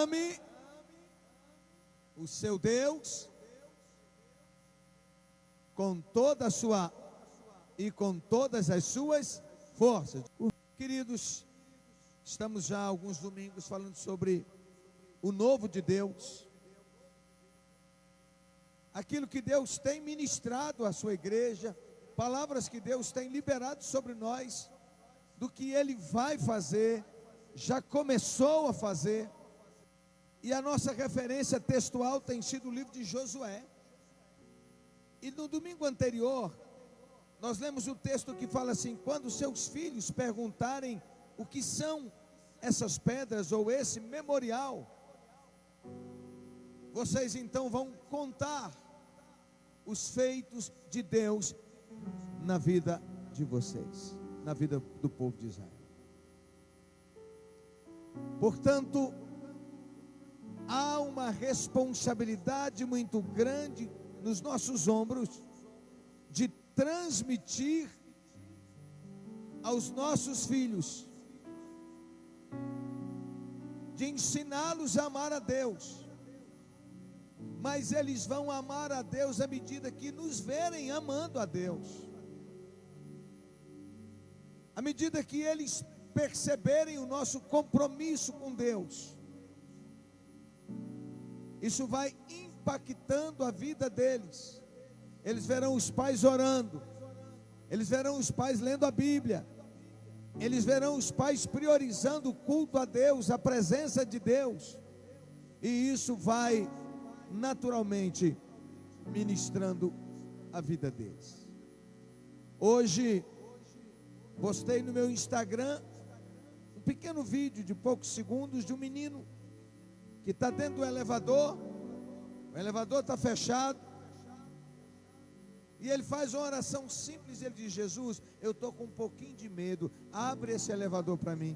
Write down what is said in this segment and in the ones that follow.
ame o seu Deus com toda a sua e com todas as suas forças. Queridos, estamos já há alguns domingos falando sobre o novo de Deus, aquilo que Deus tem ministrado à sua igreja, palavras que Deus tem liberado sobre nós, do que Ele vai fazer, já começou a fazer. E a nossa referência textual tem sido o livro de Josué. E no domingo anterior, nós lemos o texto que fala assim: quando seus filhos perguntarem o que são essas pedras ou esse memorial, vocês então vão contar os feitos de Deus na vida de vocês, na vida do povo de Israel. Portanto, há uma responsabilidade muito grande nos nossos ombros de transmitir aos nossos filhos, de ensiná-los a amar a Deus. Mas eles vão amar a Deus à medida que nos verem amando a Deus, à medida que eles perceberem o nosso compromisso com Deus. Isso vai impactando a vida deles. Eles verão os pais orando, eles verão os pais lendo a Bíblia, eles verão os pais priorizando o culto a Deus, a presença de Deus, e isso vai naturalmente ministrando a vida deles. Hoje postei no meu Instagram um pequeno vídeo de poucos segundos de um menino que está dentro do elevador. O elevador está fechado e ele faz uma oração simples. Ele diz: Jesus, eu estou com um pouquinho de medo, abre esse elevador para mim.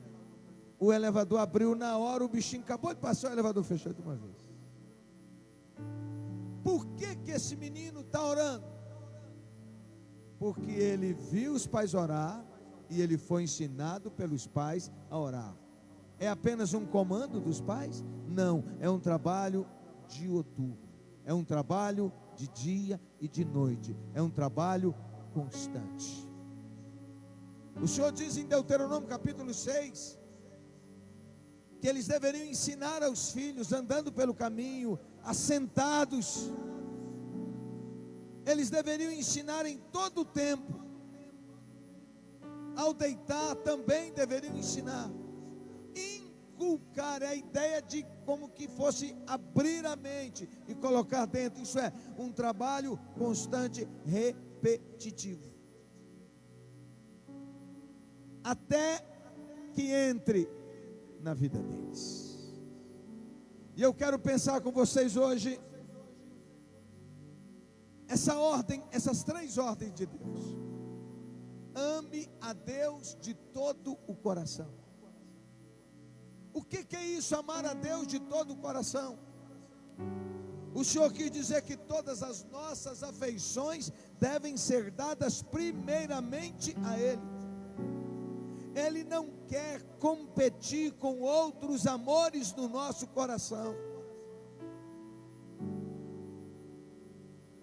O elevador abriu na hora, o bichinho acabou de passar, o elevador fechou de uma vez. Por que esse menino está orando? Porque ele viu os pais orar e ele foi ensinado pelos pais a orar. É apenas um comando dos pais? Não, é um trabalho diuturno, é um trabalho de dia e de noite, é um trabalho constante. O Senhor diz em Deuteronômio capítulo 6, que eles deveriam ensinar aos filhos, andando pelo caminho, assentados, eles deveriam ensinar em todo o tempo, ao deitar também deveriam ensinar, inculcar a ideia de como que fosse abrir a mente e colocar dentro. Isso é um trabalho constante, repetitivo, até que entre na vida deles. E eu quero pensar com vocês hoje essa ordem, essas três ordens de Deus. Ame a Deus de todo o coração. O que é isso, amar a Deus de todo o coração? O Senhor quis dizer que todas as nossas afeições devem ser dadas primeiramente a Ele. Ele não quer competir com outros amores no nosso coração.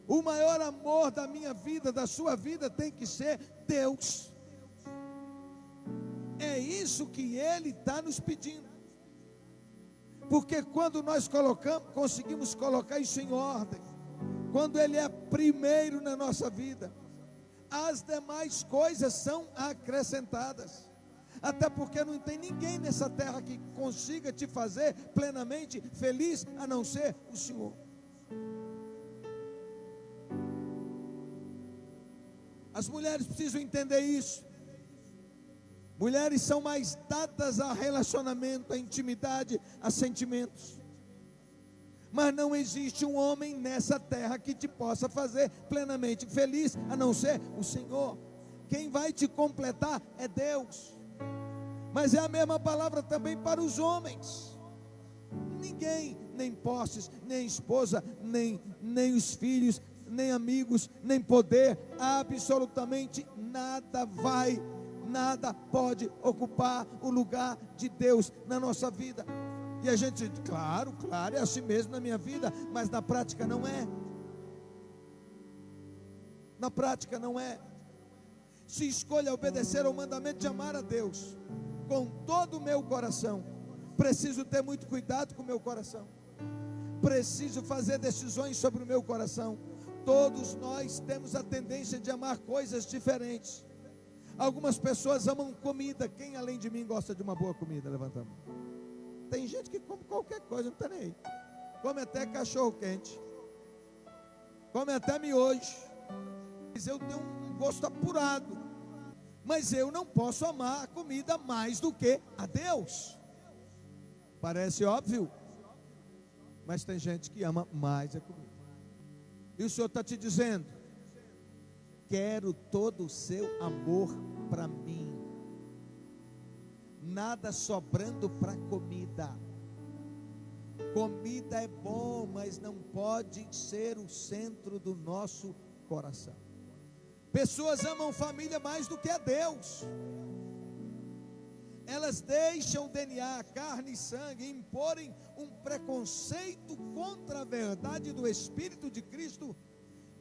O maior amor da minha vida, da sua vida, tem que ser Deus. É isso que Ele está nos pedindo. Porque quando nós conseguimos colocar isso em ordem, quando Ele é primeiro na nossa vida, as demais coisas são acrescentadas. Até porque não tem ninguém nessa terra que consiga te fazer plenamente feliz, a não ser o Senhor. As mulheres precisam entender isso. Mulheres são mais dadas a relacionamento, a intimidade, a sentimentos. Mas não existe um homem nessa terra que te possa fazer plenamente feliz, a não ser o Senhor. Quem vai te completar é Deus. Mas é a mesma palavra também para os homens. Ninguém, nem posses, nem esposa, nem os filhos, nem amigos, nem poder, absolutamente nada pode ocupar o lugar de Deus na nossa vida. E a gente diz, claro, é assim mesmo na minha vida, mas na prática não é. Na prática não é. Se escolha obedecer ao mandamento de amar a Deus com todo o meu coração, preciso ter muito cuidado com o meu coração. Preciso fazer decisões sobre o meu coração. Todos nós temos a tendência de amar coisas diferentes. Algumas pessoas amam comida. Quem além de mim gosta de uma boa comida? Levanta a mão. Tem gente que come qualquer coisa, não está nem aí. Come até cachorro quente. Come até miojo. Mas eu tenho um gosto apurado. Mas eu não posso amar a comida mais do que a Deus. Parece óbvio. Mas tem gente que ama mais a comida. E o Senhor está te dizendo: quero todo o seu amor para mim. Nada sobrando para comida. Comida é bom, mas não pode ser o centro do nosso coração. Pessoas amam família mais do que a Deus. Elas deixam o DNA, carne e sangue, imporem um preconceito contra a verdade do Espírito de Cristo,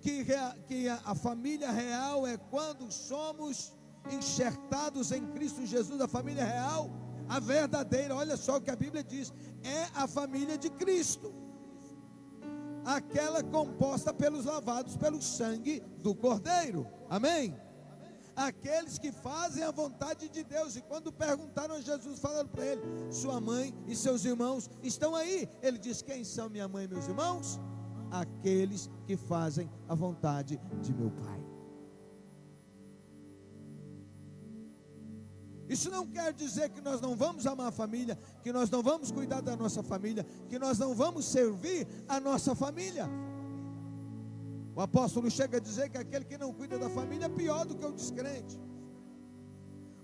que a família real é quando somos enxertados em Cristo Jesus. A família real, a verdadeira, olha só o que a Bíblia diz, é a família de Cristo, aquela composta pelos lavados pelo sangue do Cordeiro, amém? Aqueles que fazem a vontade de Deus. E quando perguntaram a Jesus, falaram para ele: sua mãe e seus irmãos estão aí? Ele diz: quem são minha mãe e meus irmãos? Aqueles que fazem a vontade de meu Pai. Isso não quer dizer que nós não vamos amar a família, que nós não vamos cuidar da nossa família, que nós não vamos servir a nossa família. O apóstolo chega a dizer que aquele que não cuida da família é pior do que o descrente.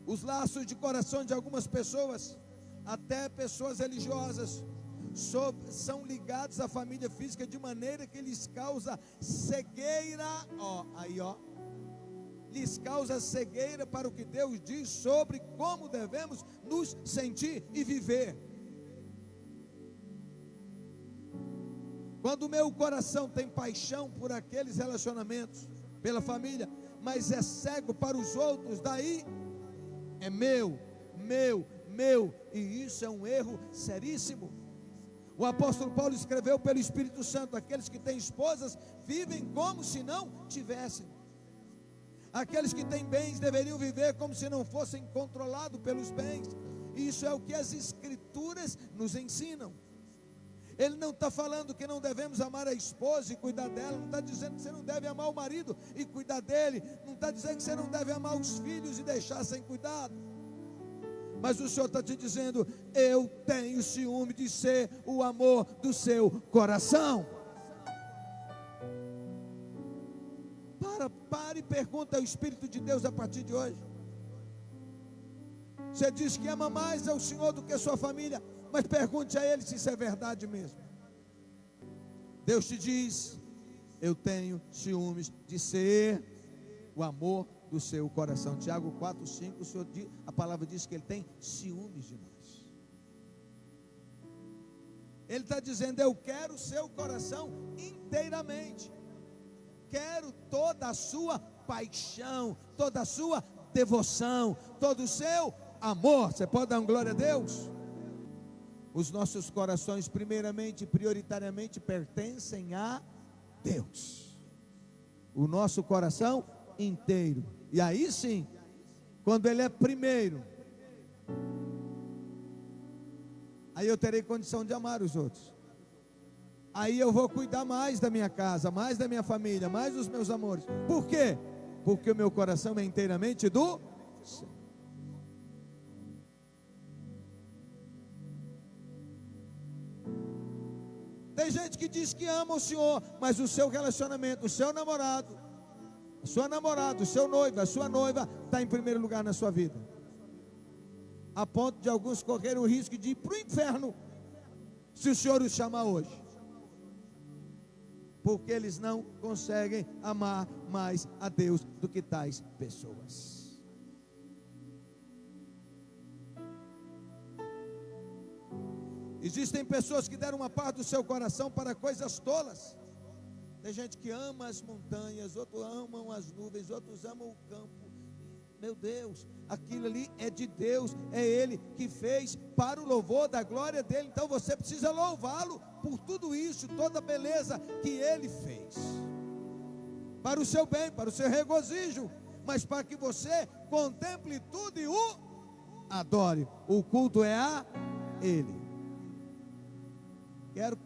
Os laços de coração de algumas pessoas, até pessoas religiosas, são ligados à família física de maneira que lhes causa cegueira, lhes causa cegueira para o que Deus diz sobre como devemos nos sentir e viver. Quando o meu coração tem paixão por aqueles relacionamentos, pela família, mas é cego para os outros, daí é meu, e isso é um erro seríssimo. O apóstolo Paulo escreveu pelo Espírito Santo: aqueles que têm esposas vivem como se não tivessem. Aqueles que têm bens deveriam viver como se não fossem controlados pelos bens. Isso é o que as Escrituras nos ensinam. Ele não está falando que não devemos amar a esposa e cuidar dela, não está dizendo que você não deve amar o marido e cuidar dele, não está dizendo que você não deve amar os filhos e deixar sem cuidado. Mas o Senhor está te dizendo: eu tenho ciúme de ser o amor do seu coração. Para e pergunta ao Espírito de Deus a partir de hoje. Você diz que ama mais ao Senhor do que a sua família, mas pergunte a Ele se isso é verdade mesmo. Deus te diz: eu tenho ciúmes de ser o amor do seu coração. Tiago 4:5, o Senhor diz, a palavra diz que Ele tem ciúmes de nós. Ele está dizendo: eu quero o seu coração inteiramente. Quero toda a sua paixão, toda a sua devoção, todo o seu amor. Você pode dar uma glória a Deus? Os nossos corações, primeiramente, prioritariamente, pertencem a Deus. O nosso coração inteiro. E aí sim, quando Ele é primeiro, aí eu terei condição de amar os outros. Aí eu vou cuidar mais da minha casa, mais da minha família, mais dos meus amores. Por quê? Porque o meu coração é inteiramente do Senhor. Tem gente que diz que ama o Senhor, mas o seu relacionamento, o seu namorado, a sua namorada, o seu noivo, a sua noiva está em primeiro lugar na sua vida, a ponto de alguns correrem o risco de ir para o inferno se o Senhor os chamar hoje, porque eles não conseguem amar mais a Deus do que tais pessoas. Existem pessoas que deram uma parte do seu coração para coisas tolas. Tem gente que ama as montanhas, outros amam as nuvens, outros amam o campo. Meu Deus, aquilo ali é de Deus, é Ele que fez para o louvor da glória dEle. Então você precisa louvá-lo por tudo isso, toda a beleza que Ele fez, para o seu bem, para o seu regozijo, mas para que você contemple tudo e o adore. O culto é a Ele.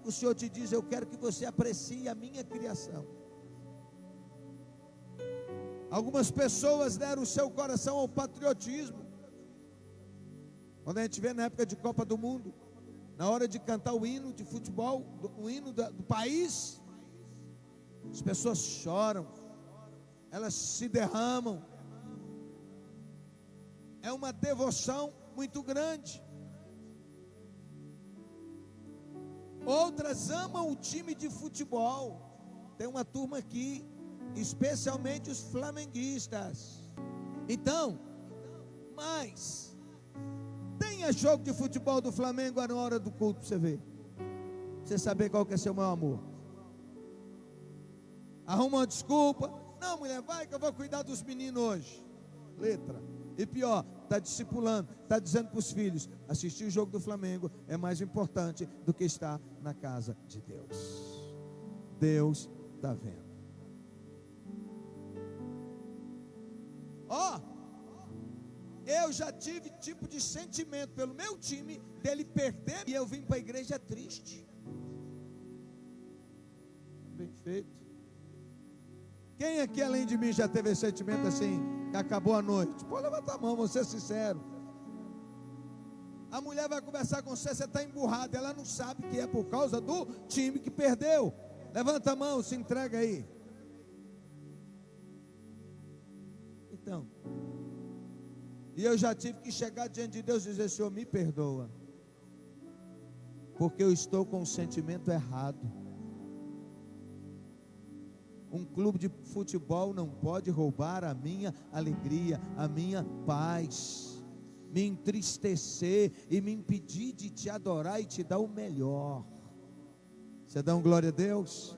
O Senhor te diz: eu quero que você aprecie a minha criação. Algumas pessoas deram o seu coração ao patriotismo. Quando a gente vê na época de Copa do Mundo, na hora de cantar o hino de futebol, o hino do país, as pessoas choram, elas se derramam. É uma devoção muito grande. Outras amam o time de futebol. Tem uma turma aqui, especialmente os flamenguistas. Então, mas tenha jogo de futebol do Flamengo na hora do culto para você ver, pra você saber qual que é seu maior amor. Arruma uma desculpa: não, mulher, vai que eu vou cuidar dos meninos hoje. Letra. E pior, está discipulando, está dizendo para os filhos: assistir o jogo do Flamengo é mais importante do que estar na casa de Deus. Deus está vendo. Eu já tive tipo de sentimento pelo meu time, dele perder, e eu vim para a igreja triste. Bem feito. Quem aqui além de mim já teve esse sentimento assim, que acabou a noite? Pode levantar a mão, vou ser sincero. A mulher vai conversar com você, você está emburrado, ela não sabe que é por causa do time que perdeu. Levanta a mão, se entrega aí. Então, e eu já tive que chegar diante de Deus e dizer: Senhor, me perdoa, porque eu estou com o sentimento errado. Um clube de futebol não pode roubar a minha alegria, a minha paz, me entristecer e me impedir de te adorar e te dar o melhor. Você dá um glória a Deus?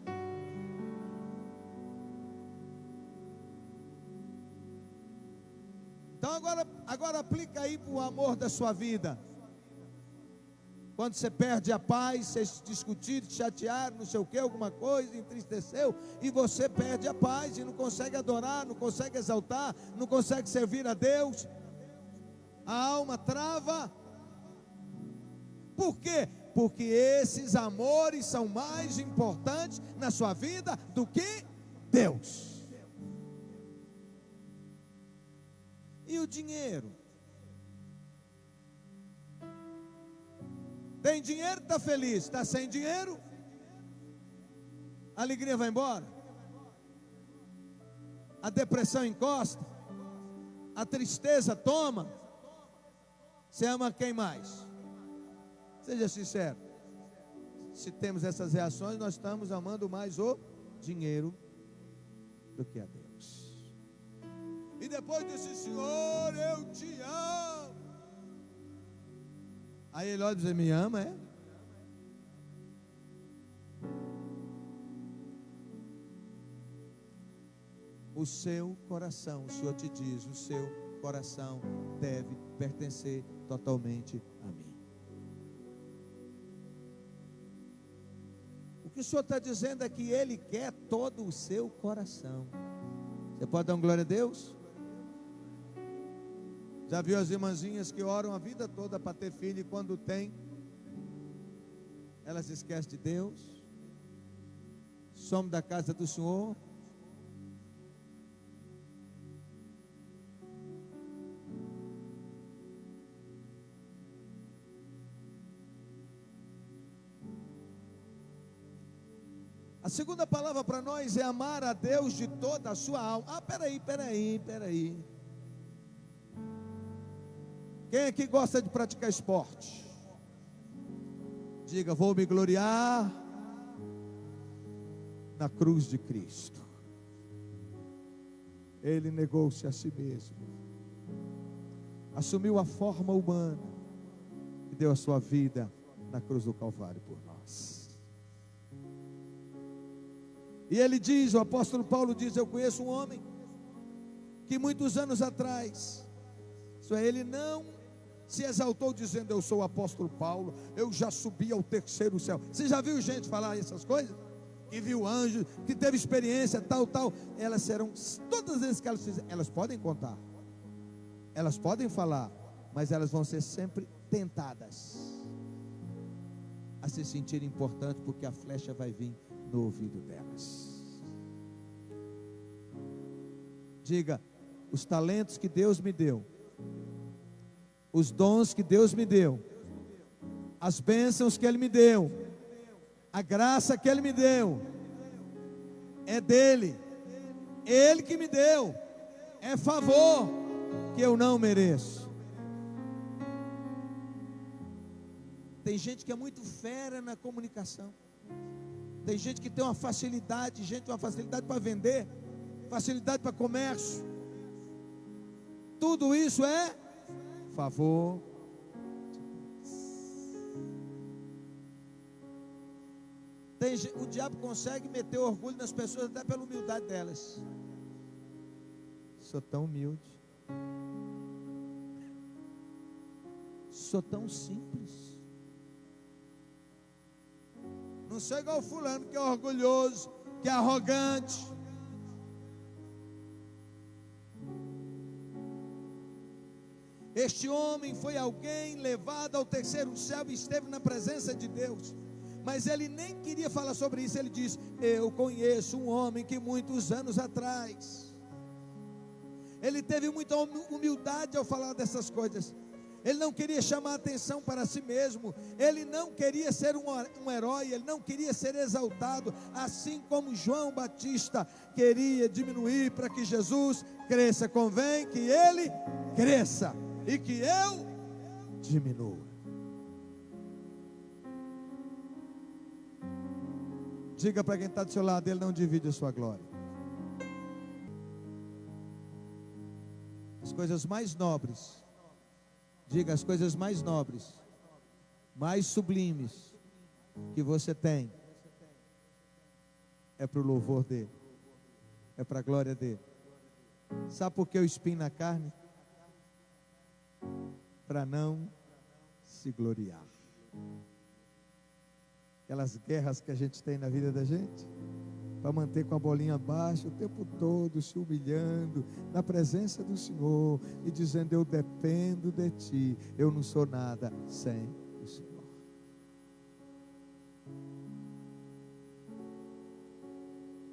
Então agora aplica aí para o amor da sua vida. Quando você perde a paz, você discutir, chatear, não sei o que, alguma coisa, entristeceu, e você perde a paz e não consegue adorar, não consegue exaltar, não consegue servir a Deus, a alma trava. Por quê? Porque esses amores são mais importantes na sua vida do que Deus. E o dinheiro? Tem dinheiro, está feliz. Está sem dinheiro, a alegria vai embora, a depressão encosta, a tristeza toma. Você ama quem mais? Seja sincero. Se temos essas reações, nós estamos amando mais o dinheiro do que a Deus. E depois disse: Senhor, eu te amo. Aí ele olha e diz: me ama, é? O seu coração, o Senhor te diz, o seu coração deve pertencer totalmente a mim. O que o Senhor está dizendo é que Ele quer todo o seu coração. Você pode dar uma glória a Deus? Já viu as irmãzinhas que oram a vida toda para ter filho, e quando tem, elas esquecem de Deus? Somos da casa do Senhor. A segunda palavra para nós é amar a Deus de toda a sua alma. Peraí. Quem aqui gosta de praticar esporte? Diga: vou me gloriar na cruz de Cristo. Ele negou-se a si mesmo, assumiu a forma humana e deu a sua vida na cruz do Calvário por nós. E ele diz, o apóstolo Paulo diz: eu conheço um homem que muitos anos atrás, isso é, ele não se exaltou dizendo: eu sou o apóstolo Paulo, eu já subi ao terceiro céu. Você já viu gente falar essas coisas? Que viu anjos, que teve experiência, tal. Elas serão, todas as vezes que elas fizerem, elas podem contar, elas podem falar, mas elas vão ser sempre tentadas a se sentir importantes, porque a flecha vai vir no ouvido delas. Diga: os talentos que Deus me deu, os dons que Deus me deu, as bênçãos que Ele me deu, a graça que Ele me deu, é dEle, Ele que me deu, é favor que eu não mereço. Tem gente que é muito fera na comunicação, tem gente que tem uma facilidade, para vender, facilidade para comércio. Tudo isso é favor. O diabo consegue meter orgulho nas pessoas até pela humildade delas. Sou tão humilde, sou tão simples, não sou igual o fulano que é orgulhoso, que é arrogante. Este homem foi alguém levado ao terceiro céu e esteve na presença de Deus, mas ele nem queria falar sobre isso. Ele diz: eu conheço um homem que muitos anos atrás, ele teve muita humildade ao falar dessas coisas. Ele não queria chamar atenção para si mesmo, ele não queria ser um herói, ele não queria ser exaltado, assim como João Batista queria diminuir para que Jesus cresça. Convém que ele cresça e que eu diminua. Diga para quem está do seu lado: ele não divide a sua glória. As coisas mais nobres, diga, as coisas mais nobres, mais sublimes que você tem, é para o louvor dele, é para a glória dele. Sabe por que o espinho na carne? Para não se gloriar. Aquelas guerras que a gente tem na vida da gente, para manter com a bolinha baixa o tempo todo, se humilhando na presença do Senhor e dizendo: eu dependo de Ti, eu não sou nada sem o Senhor.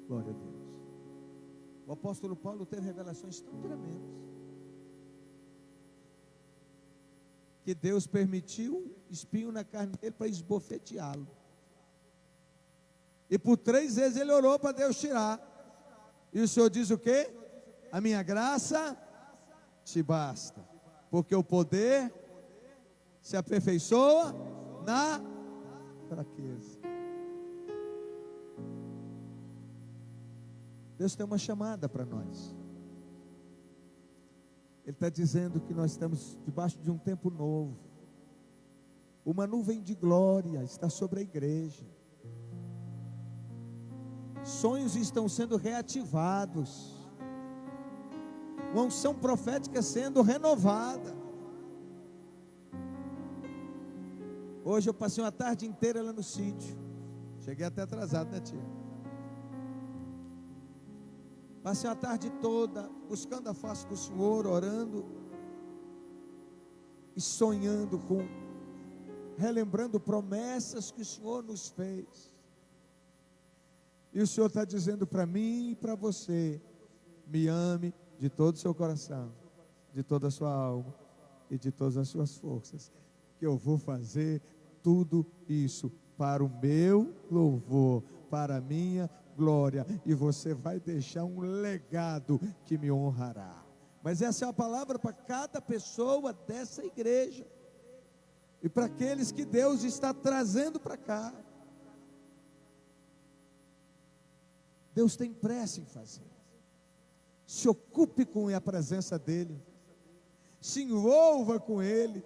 Glória a Deus. O apóstolo Paulo teve revelações tão tremendas que Deus permitiu um espinho na carne dele para esbofeteá-lo. E por 3 vezes ele orou para Deus tirar. E o Senhor diz o quê? A minha graça te basta, porque o poder se aperfeiçoa na fraqueza. Deus tem uma chamada para nós. Ele está dizendo que nós estamos debaixo de um tempo novo. Uma nuvem de glória está sobre a igreja. Sonhos estão sendo reativados, uma unção profética sendo renovada. Hoje eu passei uma tarde inteira lá no sítio, cheguei até atrasado, né, tia? Passei a tarde toda buscando a face do Senhor, orando e sonhando relembrando promessas que o Senhor nos fez. E o Senhor está dizendo para mim e para você: me ame de todo o seu coração, de toda a sua alma e de todas as suas forças, que eu vou fazer tudo isso para o meu louvor, para a minha glória, e você vai deixar um legado que me honrará. Mas essa é a palavra para cada pessoa dessa igreja e para aqueles que Deus está trazendo para cá. Deus tem pressa em fazer. Se ocupe com a presença dele, se envolva com ele,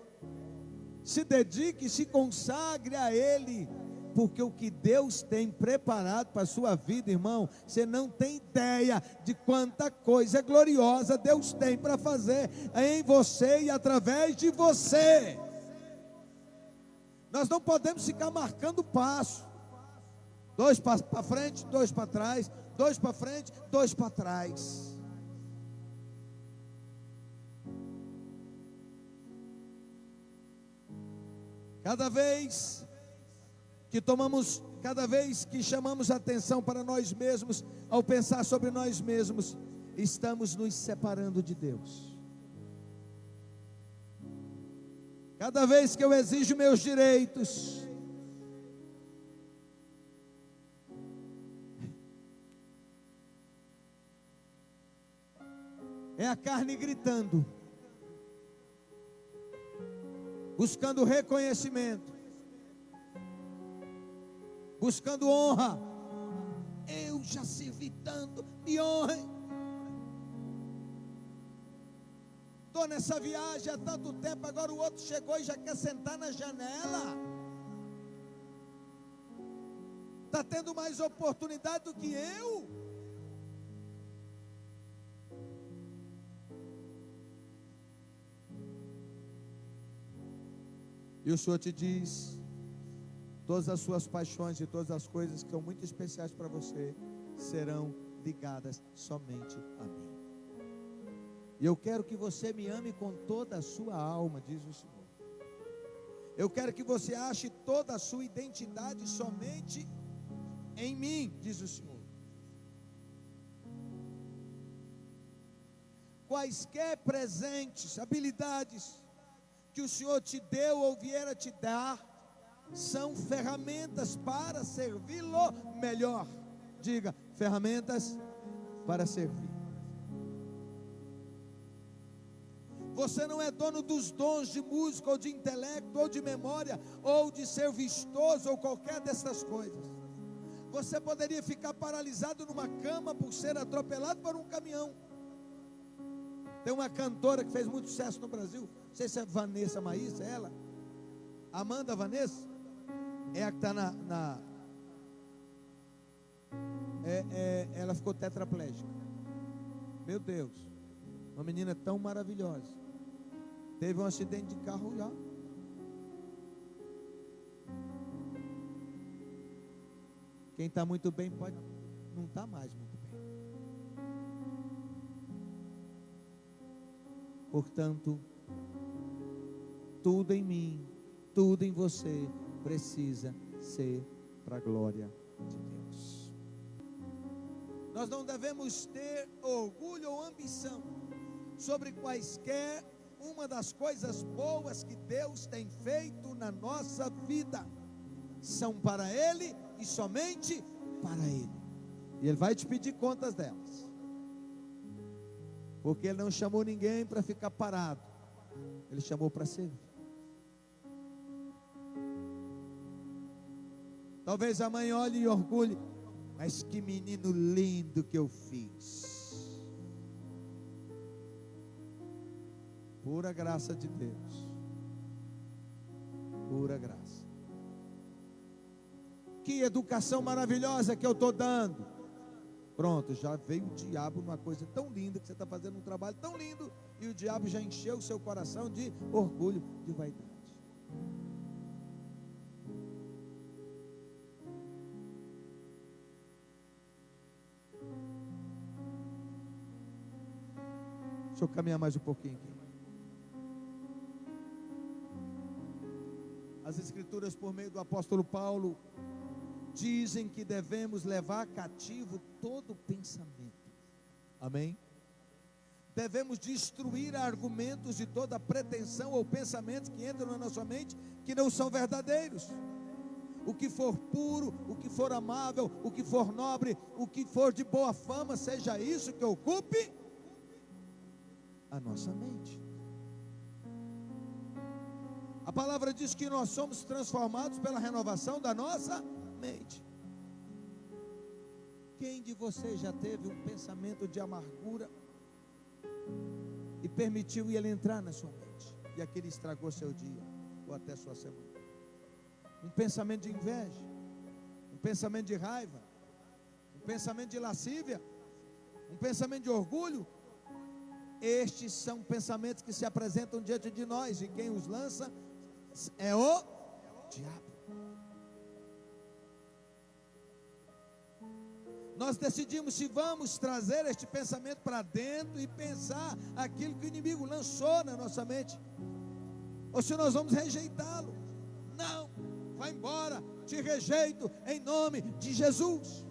Se dedique, se consagre a Ele, porque o que Deus tem preparado para a sua vida, irmão, você não tem ideia de quanta coisa gloriosa Deus tem para fazer em você e através de você. Nós não podemos ficar marcando passo, 2 passos para frente, 2 para trás, 2 para frente, 2 para trás. Cada vez que chamamos atenção para nós mesmos, ao pensar sobre nós mesmos, estamos nos separando de Deus. Cada vez que eu exijo meus direitos, é a carne gritando, buscando reconhecimento, buscando honra. Eu já servi tanto, me honrem. Estou nessa viagem há tanto tempo, agora o outro chegou e já quer sentar na janela. Está tendo mais oportunidade do que eu. E o Senhor te diz: todas as suas paixões e todas as coisas que são muito especiais para você serão ligadas somente a mim. E eu quero que você me ame com toda a sua alma, diz o Senhor. Eu quero que você ache toda a sua identidade somente em mim, diz o Senhor. Quaisquer presentes, habilidades que o Senhor te deu ou vier a te dar, são ferramentas para servi-lo melhor. Diga, ferramentas para servir. Você não é dono dos dons de música, ou de intelecto, ou de memória, ou de ser vistoso, ou qualquer dessas coisas. Você poderia ficar paralisado numa cama por ser atropelado por um caminhão. Tem uma cantora que fez muito sucesso no Brasil, não sei se é Vanessa Maísa, ela, Amanda Vanessa, é a que está ela ficou tetraplégica. Meu Deus, uma menina tão maravilhosa, teve um acidente de carro já. Quem está muito bem pode não estar mais muito bem. Portanto, tudo em mim, tudo em você precisa ser para a glória de Deus. Nós não devemos ter orgulho ou ambição sobre quaisquer uma das coisas boas que Deus tem feito na nossa vida. São para Ele e somente para Ele. E Ele vai te pedir contas delas. Porque Ele não chamou ninguém para ficar parado. Ele chamou para servir. Talvez a mãe olhe e orgulhe, mas que menino lindo que eu fiz. Pura graça de Deus. Pura graça. Que educação maravilhosa que eu estou dando. Pronto, já veio o diabo numa coisa tão linda, que você está fazendo um trabalho tão lindo, e o diabo já encheu o seu coração de orgulho, de vaidade. Deixa eu caminhar mais um pouquinho aqui. As Escrituras, por meio do apóstolo Paulo, dizem que devemos levar cativo todo pensamento. Amém? Devemos destruir argumentos de toda pretensão ou pensamentos que entram na nossa mente que não são verdadeiros. O que for puro, o que for amável, o que for nobre, o que for de boa fama, seja isso que ocupe a nossa mente. A palavra diz que nós somos transformados pela renovação da nossa mente. Quem de vocês já teve um pensamento de amargura e permitiu ele entrar na sua mente, e aquele estragou seu dia, ou ou até sua semana. Um pensamento de inveja, um pensamento de raiva, um pensamento de lascívia, um pensamento de orgulho. Estes são pensamentos que se apresentam diante de nós, e quem os lança é o diabo. Nós decidimos se vamos trazer este pensamento para dentro e pensar aquilo que o inimigo lançou na nossa mente, ou se nós vamos rejeitá-lo. Não, vai embora, te rejeito em nome de Jesus.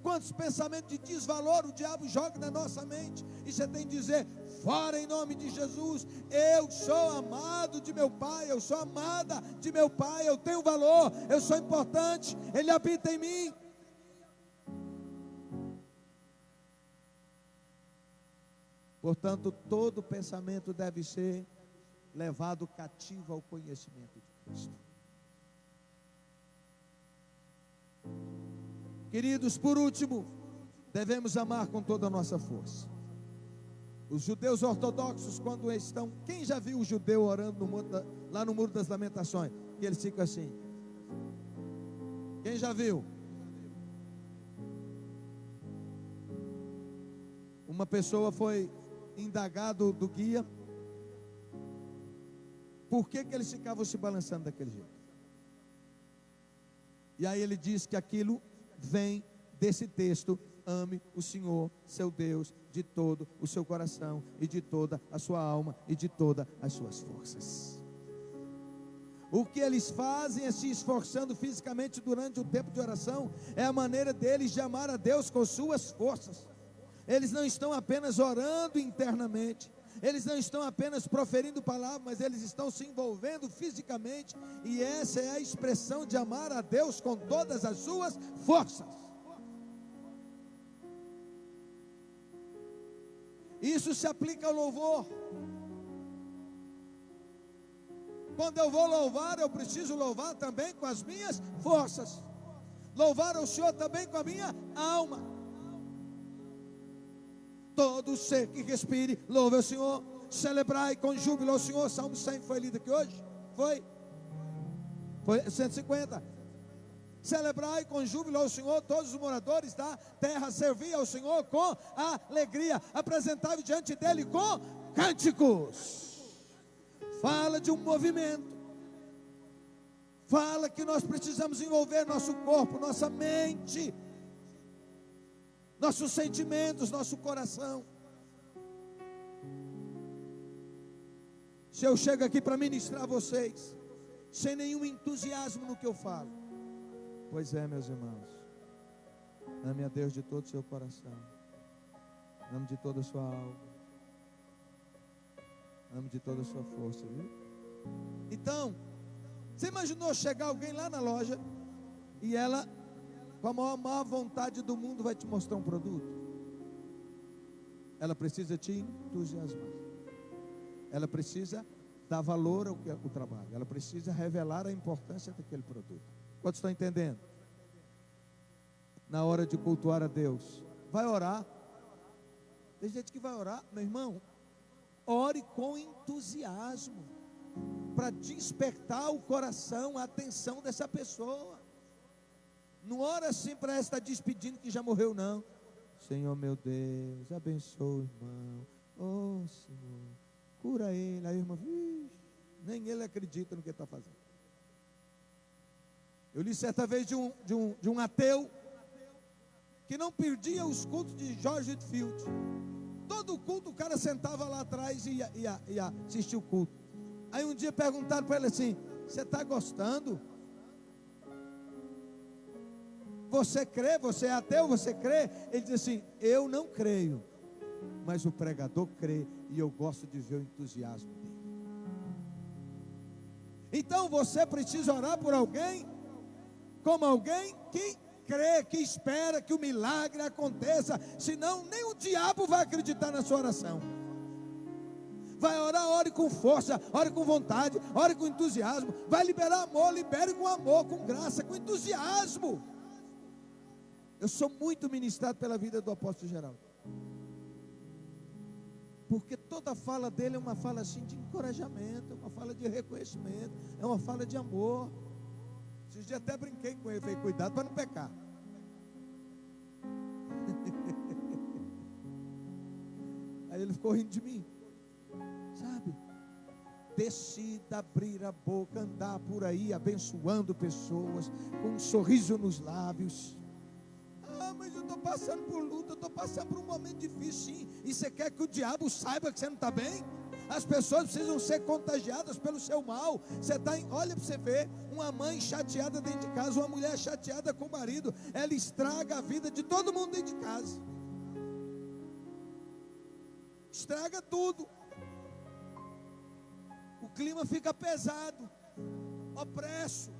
Quantos pensamentos de desvalor o diabo joga na nossa mente, e você tem que dizer: fora em nome de Jesus. Eu sou amado de meu Pai, eu sou amada de meu Pai, eu tenho valor, eu sou importante, Ele habita em mim. Portanto, todo pensamento deve ser levado cativo ao conhecimento de Cristo. Queridos, por último, devemos amar com toda a nossa força. Os judeus ortodoxos, quando estão... Quem já viu o judeu orando lá no Muro das Lamentações? Que eles ficam assim. Quem já viu? Uma pessoa foi indagado do guia por que eles ficavam se balançando daquele jeito. E aí ele diz que aquilo vem desse texto: ame o Senhor seu Deus de todo o seu coração e de toda a sua alma e de todas as suas forças. O que eles fazem é se esforçando fisicamente durante o tempo de oração, é a maneira deles de amar a Deus com suas forças. Eles não estão apenas orando internamente, eles não estão apenas proferindo palavras, mas eles estão se envolvendo fisicamente, e essa é a expressão de amar a Deus com todas as suas forças. Isso se aplica ao louvor. Quando eu vou louvar, eu preciso louvar também com as minhas forças, louvar ao Senhor também com a minha alma. Todo ser que respire, louve ao Senhor. Celebrai com júbilo ao Senhor. Salmo 100 foi lido aqui hoje? Foi 150. Celebrai com júbilo ao Senhor todos os moradores da terra. Servi ao Senhor com alegria. Apresentai diante dele com cânticos. Fala de um movimento. Fala que nós precisamos envolver nosso corpo, nossa mente, nossos sentimentos, nosso coração. Se eu chego aqui para ministrar a vocês sem nenhum entusiasmo no que eu falo, pois é, meus irmãos, ame a Deus de todo o seu coração, ame de toda a sua alma, ame de toda a sua força, viu? Então, você imaginou chegar alguém lá na loja e ela, com a maior má vontade do mundo, vai te mostrar um produto? Ela precisa te entusiasmar, ela precisa dar valor ao trabalho, ela precisa revelar a importância daquele produto. Quantos estão entendendo? Na hora de cultuar a Deus, vai orar. Tem gente que vai orar, meu irmão, ore com entusiasmo, para despertar o coração, a atenção dessa pessoa. Não ora assim para estar despedindo que já morreu, não. Senhor meu Deus, abençoa o irmão. Oh Senhor, cura ele. Aí o irmão, nem ele acredita no que está fazendo. Eu li certa vez de um ateu que não perdia os cultos de George Whitefield. Todo culto o cara sentava lá atrás e ia assistir o culto. Aí um dia perguntaram para ele assim: você está gostando? Você crê? Você é ateu? Você crê? Ele disse assim: eu não creio, mas o pregador crê, e eu gosto de ver o entusiasmo dele. Então você precisa orar por alguém como alguém que crê, que espera que o milagre aconteça, senão nem o diabo vai acreditar na sua oração. Vai orar, ore com força, ore com vontade, ore com entusiasmo. Vai liberar amor, libere com amor, com graça, com entusiasmo. Eu sou muito ministrado pela vida do apóstolo Geraldo. Porque toda fala dele é uma fala assim de encorajamento, é uma fala de reconhecimento, é uma fala de amor. Esses dias até brinquei com ele, falei, cuidado para não pecar. Aí ele ficou rindo de mim, sabe? Decida abrir a boca, andar por aí abençoando pessoas, com um sorriso nos lábios. Ah, mas eu estou passando por luta, eu estou passando por um momento difícil, sim. E você quer que o diabo saiba que você não está bem? As pessoas precisam ser contagiadas pelo seu mal. Você está olha para você ver, uma mãe chateada dentro de casa, uma mulher chateada com o marido, ela estraga a vida de todo mundo dentro de casa. Estraga tudo. O clima fica pesado, opresso.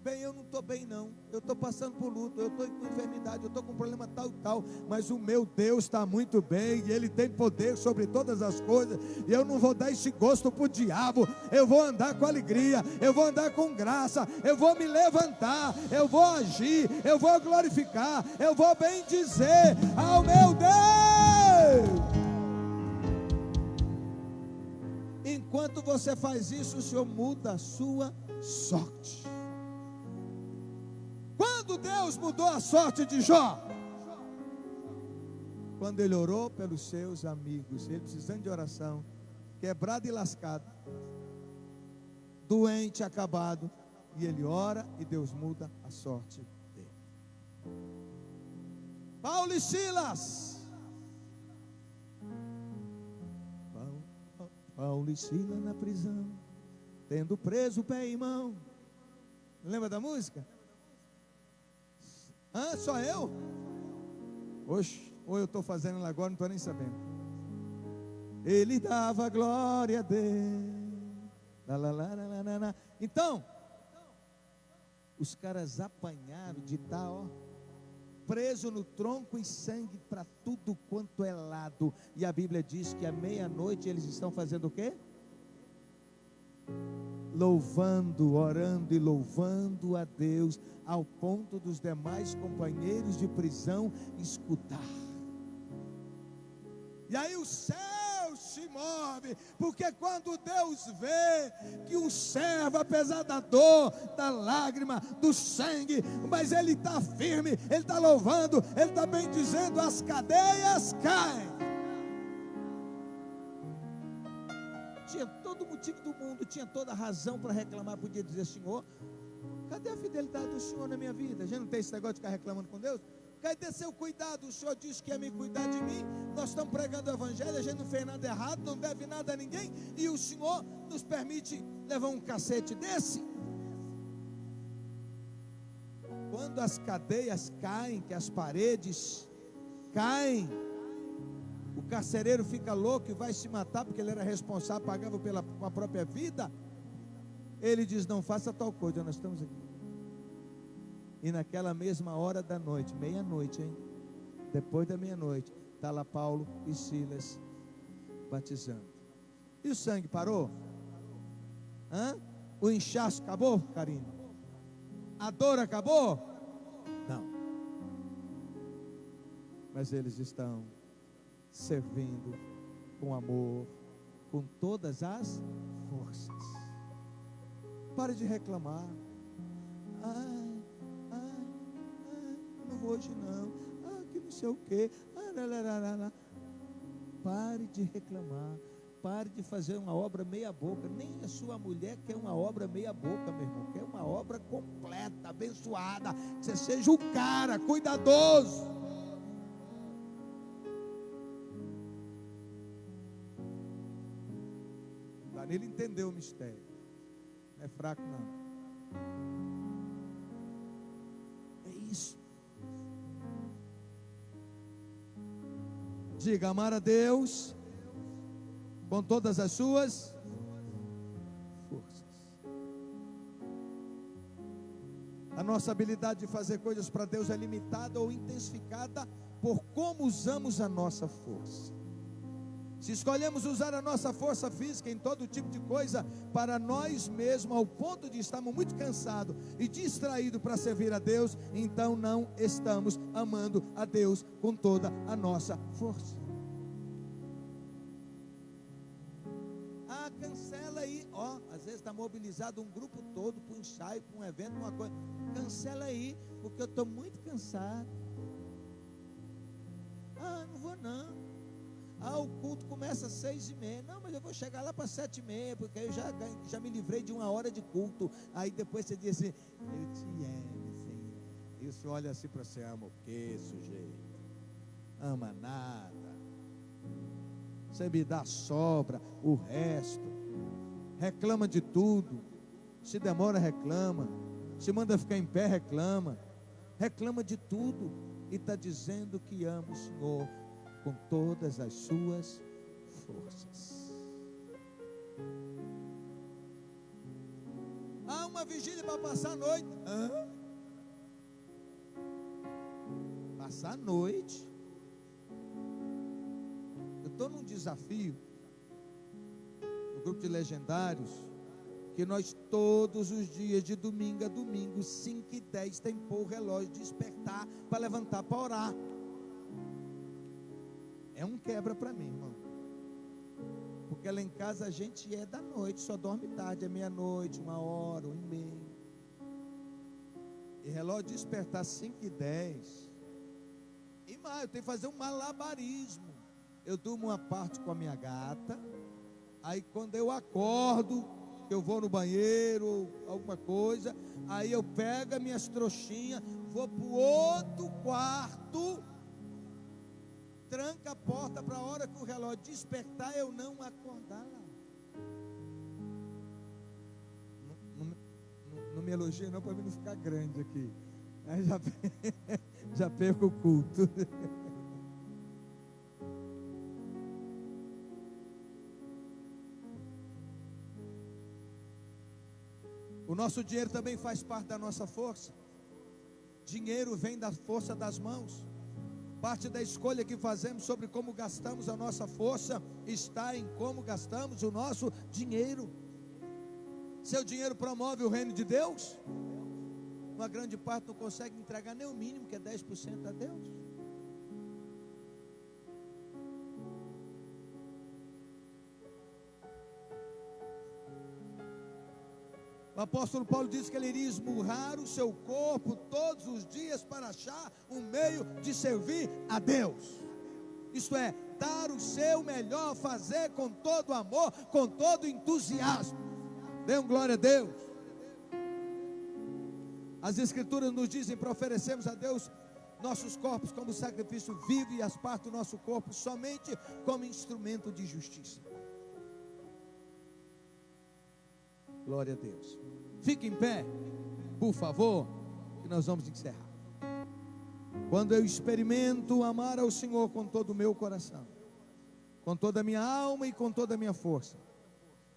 Bem, eu não estou bem não, eu estou passando por luto, eu estou com enfermidade, eu estou com problema tal e tal, mas o meu Deus está muito bem, e Ele tem poder sobre todas as coisas, e eu não vou dar esse gosto para o diabo, eu vou andar com alegria, eu vou andar com graça, eu vou me levantar, eu vou agir, eu vou glorificar, eu vou bem dizer ao meu Deus. Enquanto você faz isso, o Senhor muda a sua sorte. Quando Deus mudou a sorte de Jó? Quando ele orou pelos seus amigos, ele precisando de oração, quebrado e lascado, doente, acabado, e ele ora e Deus muda a sorte dele. Paulo e Silas. Paulo e Silas na prisão, tendo preso o pé e mão. Lembra da música? Só eu? Oxe, ou eu estou fazendo ela agora, não estou nem sabendo. Ele dava glória a Deus. Então, os caras apanharam de estar, preso no tronco e sangue para tudo quanto é lado. E a Bíblia diz que à meia-noite eles estão fazendo o quê? Louvando, orando e louvando a Deus, ao ponto dos demais companheiros de prisão escutar. E aí o céu se move, porque quando Deus vê que um servo, apesar da dor, da lágrima, do sangue, mas ele está firme, ele está louvando, ele está bendizendo, as cadeias caem. Tinha todo o motivo do mundo, tinha toda a razão para reclamar, podia dizer: Senhor, cadê a fidelidade do Senhor na minha vida? A gente não tem esse negócio de ficar reclamando com Deus? Cadê seu cuidado? O Senhor disse que ia me cuidar de mim. Nós estamos pregando o Evangelho, a gente não fez nada errado, não deve nada a ninguém, e o Senhor nos permite levar um cacete desse? Quando as cadeias caem, que as paredes caem, o carcereiro fica louco e vai se matar, porque ele era responsável, pagava com a própria vida. Ele diz: não faça tal coisa, nós estamos aqui. E naquela mesma hora da noite, meia-noite, depois da meia-noite, está lá Paulo e Silas batizando. E o sangue parou? O inchaço acabou, Karine? A dor acabou? Não. Mas eles estão servindo com amor, com todas as forças. Pare de reclamar. Não vou hoje não. Que não sei o quê. Pare de reclamar. Pare de fazer uma obra meia boca. Nem a sua mulher quer uma obra meia boca, meu irmão. Quer uma obra completa, abençoada. Que você seja o cara, cuidadoso. Danilo entendeu o mistério. Não é fraco não. É isso. Diga: amar a Deus com todas as suas forças. A nossa habilidade de fazer coisas para Deus é limitada ou intensificada por como usamos a nossa força. Se escolhemos usar a nossa força física em todo tipo de coisa para nós mesmos, ao ponto de estarmos muito cansados e distraídos para servir a Deus, então não estamos amando a Deus com toda a nossa força. Ah, cancela aí, às vezes está mobilizado um grupo todo para um ensaio, para um evento, uma coisa. Cancela aí, porque eu estou muito cansado. Ah, não vou não. Ah, o culto começa às 6h30. Não, mas eu vou chegar lá para 7h30, porque eu já me livrei de 1 hora de culto. Aí depois você diz assim: eu te amo, Senhor. E o Senhor olha assim para você: ama o que, sujeito? Ama nada. Você me dá sobra, o resto. Reclama de tudo. Se demora, reclama. Se manda ficar em pé, reclama. Reclama de tudo. E está dizendo que ama o Senhor com todas as suas forças. Há uma vigília para passar a noite. Passar a noite. Eu estou num desafio no grupo de legendários, que nós todos os dias, de domingo a domingo, 5h10, tem que pôr o relógio, despertar para levantar para orar. É um quebra para mim, irmão. Porque lá em casa a gente é da noite, só dorme tarde, é meia-noite, 1h, 1h30. E relógio despertar 5h10. E mais, eu tenho que fazer um malabarismo. Eu durmo uma parte com a minha gata. Aí quando eu acordo, eu vou no banheiro, alguma coisa, aí eu pego as minhas trouxinhas, vou para o outro quarto, tranca a porta para a hora que o relógio despertar, eu não acordar lá. Não me elogia não, para mim não ficar grande aqui. Aí já perco o culto. O nosso dinheiro também faz parte da nossa força. Dinheiro vem da força das mãos. Parte da escolha que fazemos sobre como gastamos a nossa força está em como gastamos o nosso dinheiro. Seu dinheiro promove o reino de Deus? Uma grande parte não consegue entregar nem o mínimo, que é 10% a Deus. O apóstolo Paulo diz que ele iria esmurrar o seu corpo todos os dias para achar um meio de servir a Deus. Isto é, dar o seu melhor, fazer com todo amor, com todo entusiasmo. Dê um glória a Deus. As Escrituras nos dizem para oferecermos a Deus nossos corpos como sacrifício vivo e as partes do nosso corpo somente como instrumento de justiça. Glória a Deus. Fique em pé, por favor, que nós vamos encerrar. Quando eu experimento amar ao Senhor com todo o meu coração, com toda a minha alma e com toda a minha força,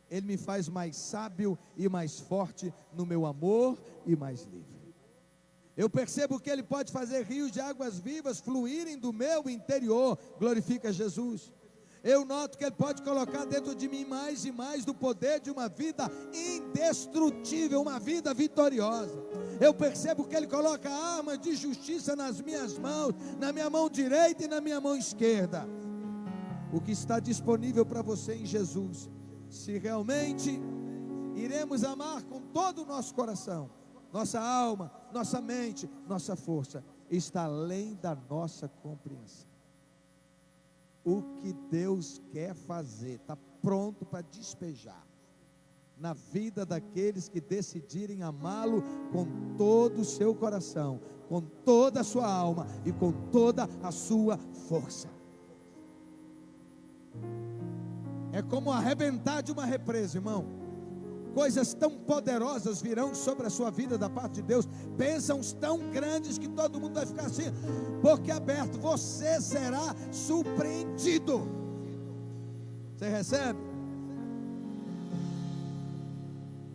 Ele me faz mais sábio e mais forte no meu amor e mais livre. Eu percebo que Ele pode fazer rios de águas vivas fluírem do meu interior. Glorifica Jesus. Eu noto que Ele pode colocar dentro de mim mais e mais do poder de uma vida indestrutível, uma vida vitoriosa. Eu percebo que Ele coloca a arma de justiça nas minhas mãos, na minha mão direita e na minha mão esquerda. O que está disponível para você em Jesus, se realmente iremos amar com todo o nosso coração, nossa alma, nossa mente, nossa força, está além da nossa compreensão. O que Deus quer fazer, está pronto para despejar na vida daqueles que decidirem amá-lo com todo o seu coração, com toda a sua alma e com toda a sua força. É como arrebentar de uma represa, irmão. Coisas tão poderosas virão sobre a sua vida da parte de Deus, bênçãos tão grandes que todo mundo vai ficar assim, boca aberta. Você será surpreendido. Você recebe?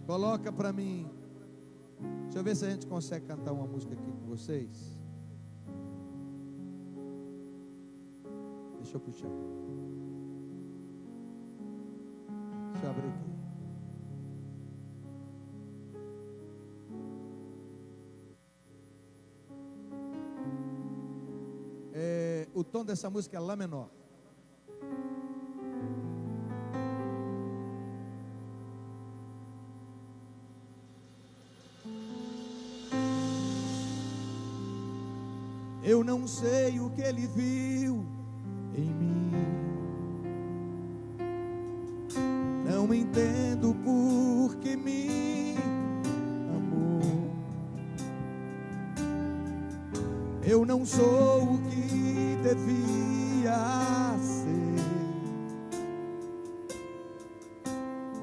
Coloca para mim. Deixa eu ver se a gente consegue cantar uma música aqui com vocês. Deixa eu puxar. abrir aqui. O tom dessa música é Lá menor. Eu não sei o que ele viu em mim, não entendo por que me amou. Eu não sou o que devia ser,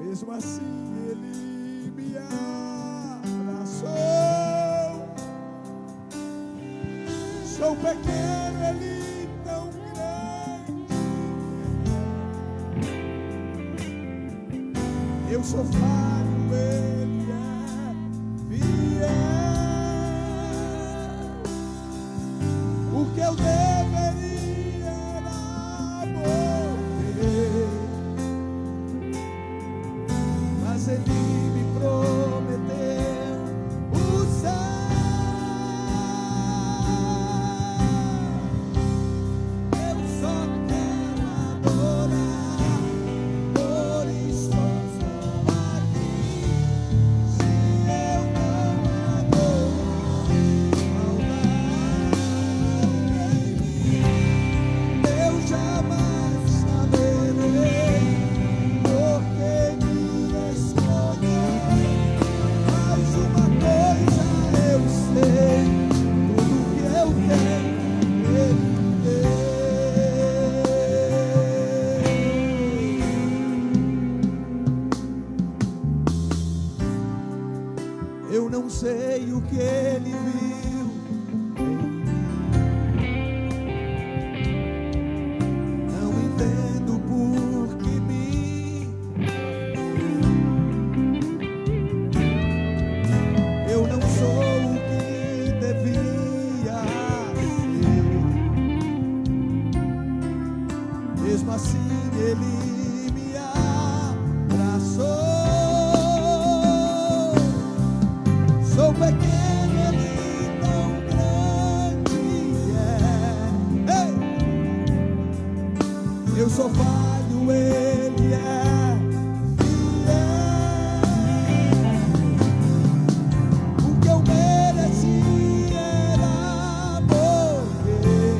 mesmo assim ele me abraçou. Sou pequeno, ele tão grande. Eu sou falho, ele é fiel. O que eu deveria era morrer, mas ele me prometeu o céu. Eu não sei o que ele viu em mim, não entendo por que me amou. Eu não sou o que devia ser, mesmo assim ele me abraçou. Sou pequeno, ele tão grande é. Ei! Eu sou falho, ele é fiel. O que eu mereci era morrer.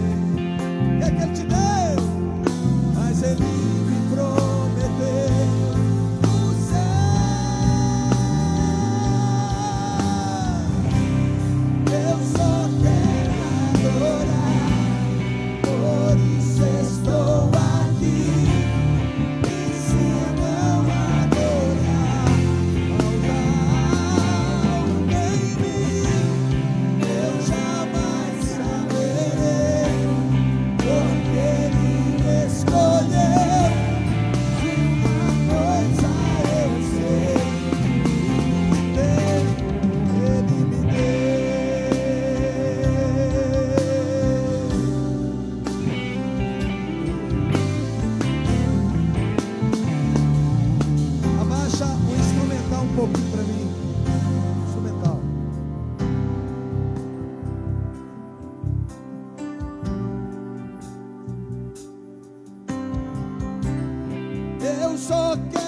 O que é que ele te deu? Mas ele me prometeu o céu. Eu só quero adorar, por isso estou aqui. E se não adorar, falta em mim. Eu jamais saberei, porque ele me escolheu. Uma coisa eu sei, ele me deu. Abaixa o instrumental um pouquinho para mim. Instrumental. Eu só quero